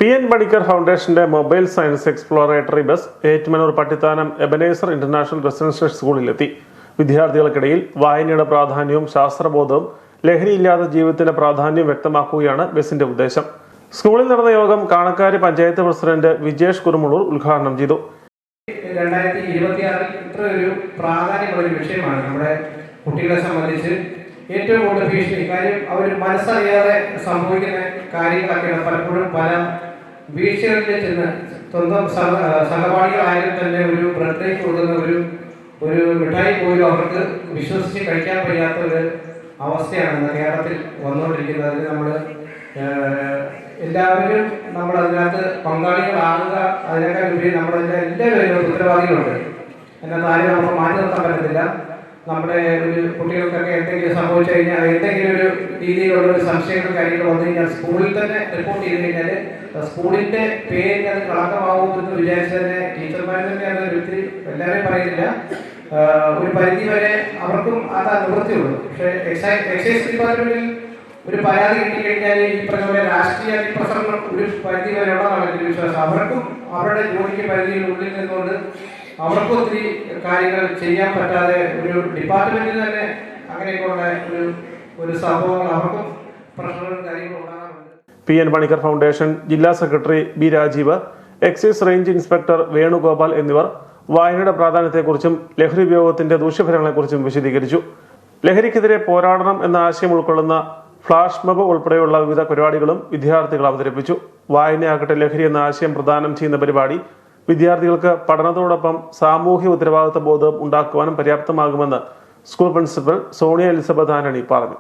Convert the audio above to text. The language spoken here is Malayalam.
PN പണിക്കർ ഫൗണ്ടേഷന്റെ mobile science exploratory bus Ettumanoor Pattithanam Ebenezer international residential സ്കൂളിലെത്തി. വിദ്യാർത്ഥികൾക്കിടയിൽ വായനയുടെ പ്രാധാന്യവും ശാസ്ത്രബോധവും ലഹരിയില്ലാത്ത ജീവിതത്തിന്റെ പ്രാധാന്യവും വ്യക്തമാക്കുകയാണ് ബസിന്റെ ഉദ്ദേശം. സ്കൂളിൽ നടന്ന യോഗം കാണക്കാരി പഞ്ചായത്ത് പ്രസിഡന്റ് വിജേഷ് കുരുമുളൂർ ഉദ്ഘാടനം ചെയ്തു. 2026 ഇത്ര ഒരു പ്രാധാന്യമുള്ള ഒരു വിഷയമാണ് നമ്മുടെ കുട്ടികളെ സംബന്ധിച്ച്. ഏറ്റവും കൂടുതൽ ഭീഷണി കാര്യം അവർ മനസ്സറിയാതെ സംഭവിക്കുന്ന കാര്യങ്ങളൊക്കെയാണ്. പലപ്പോഴും പല വീഴ്ചകളിൽ ചെന്ന് സ്വന്തം സഹപാഠികളായാലും തന്നെ ഒരു ബർത്ത്ഡേ കൊടുക്കുന്ന ഒരു മിഠായി പോലും അവർക്ക് വിശ്വസിച്ച് കഴിക്കാൻ കഴിയാത്ത ഒരു അവസ്ഥയാണ് കേരളത്തിൽ വന്നുകൊണ്ടിരിക്കുന്നത്. അതിന് നമ്മൾ എല്ലാവരും നമ്മൾ അതിനകത്ത് പങ്കാളികളാകുക, അതിനേക്കാൾ ഉപരി എല്ലാവരും ഉത്തരവാദികളുണ്ട്. അതിനകത്ത് ആരും നമുക്ക് മാറ്റി നിർത്താൻ പറ്റത്തില്ല. നമ്മുടെ ഒരു കുട്ടികൾക്കൊക്കെ എന്തെങ്കിലും സംഭവിച്ചു കഴിഞ്ഞാൽ, എന്തെങ്കിലും ഒരു രീതിയിലുള്ള ഒരു സംശയങ്ങൾ കാര്യങ്ങൾ വന്നു കഴിഞ്ഞാൽ സ്കൂളിൽ തന്നെ റിപ്പോർട്ട് ചെയ്ത് കഴിഞ്ഞാൽ സ്കൂളിന്റെ പേരിന് അത് കളങ്കമാവുമെന്ന് വിചാരിച്ച് തന്നെ ടീച്ചർമാർ തന്നെയാണ് ഒത്തിരി, എല്ലാവരും പറയുന്നില്ല, ഒരു പരിധി വരെ അവർക്കും അത് നിവൃത്തിയുള്ളൂ. പക്ഷേ എക്സൈസ് ഡിപ്പാർട്ട്മെന്റിൽ ഒരു പരാതി കിട്ടിക്കഴിഞ്ഞാൽ ഈ പറഞ്ഞ രാഷ്ട്രീയ അതിപ്രസരണം ഒരു പരിധി വരെ ഉള്ളതാണ് എൻ്റെ വിശ്വാസം. അവർക്കും അവരുടെ ജോലിക്ക് പരിധിയിലുള്ളിൽ നിന്നുകൊണ്ട് അവർക്കും ഒത്തിരി കാര്യങ്ങൾ ചെയ്യാൻ പറ്റാതെ ഒരു ഡിപ്പാർട്ട്മെന്റിൽ തന്നെ അങ്ങനെയൊക്കെയുള്ള ഒരു സംഭവങ്ങൾ അവർക്കും പ്രശ്നങ്ങളും കാര്യങ്ങളും ഉണ്ടാകാറുണ്ട്. PN പണിക്കർ ഫൗണ്ടേഷൻ ജില്ലാ secretary B Rajeev, excise range inspector Venugopal എന്നിവർ വായനയുടെ പ്രാധാന്യത്തെക്കുറിച്ചും ലഹരി ഉപയോഗത്തിന്റെ ദൂഷ്യഫലങ്ങളെക്കുറിച്ചും വിശദീകരിച്ചു. ലഹരിക്കെതിരെ പോരാടണം എന്ന ആശയം ഉൾക്കൊള്ളുന്ന ഫ്ലാഷ് മോബ് ഉൾപ്പെടെയുള്ള വിവിധ പരിപാടികളും വിദ്യാർത്ഥികൾ അവതരിപ്പിച്ചു. വായനയാകട്ടെ ലഹരി എന്ന ആശയം പ്രദാനം ചെയ്യുന്ന പരിപാടി വിദ്യാർത്ഥികൾക്ക് പഠനത്തോടൊപ്പം സാമൂഹ്യ ഉത്തരവാദിത്വ ബോധം ഉണ്ടാക്കുവാനും പര്യാപ്തമാകുമെന്ന് സ്കൂൾ പ്രിൻസിപ്പൽ സോണിയ എലിസബത്ത് ആന്റണി പറഞ്ഞു.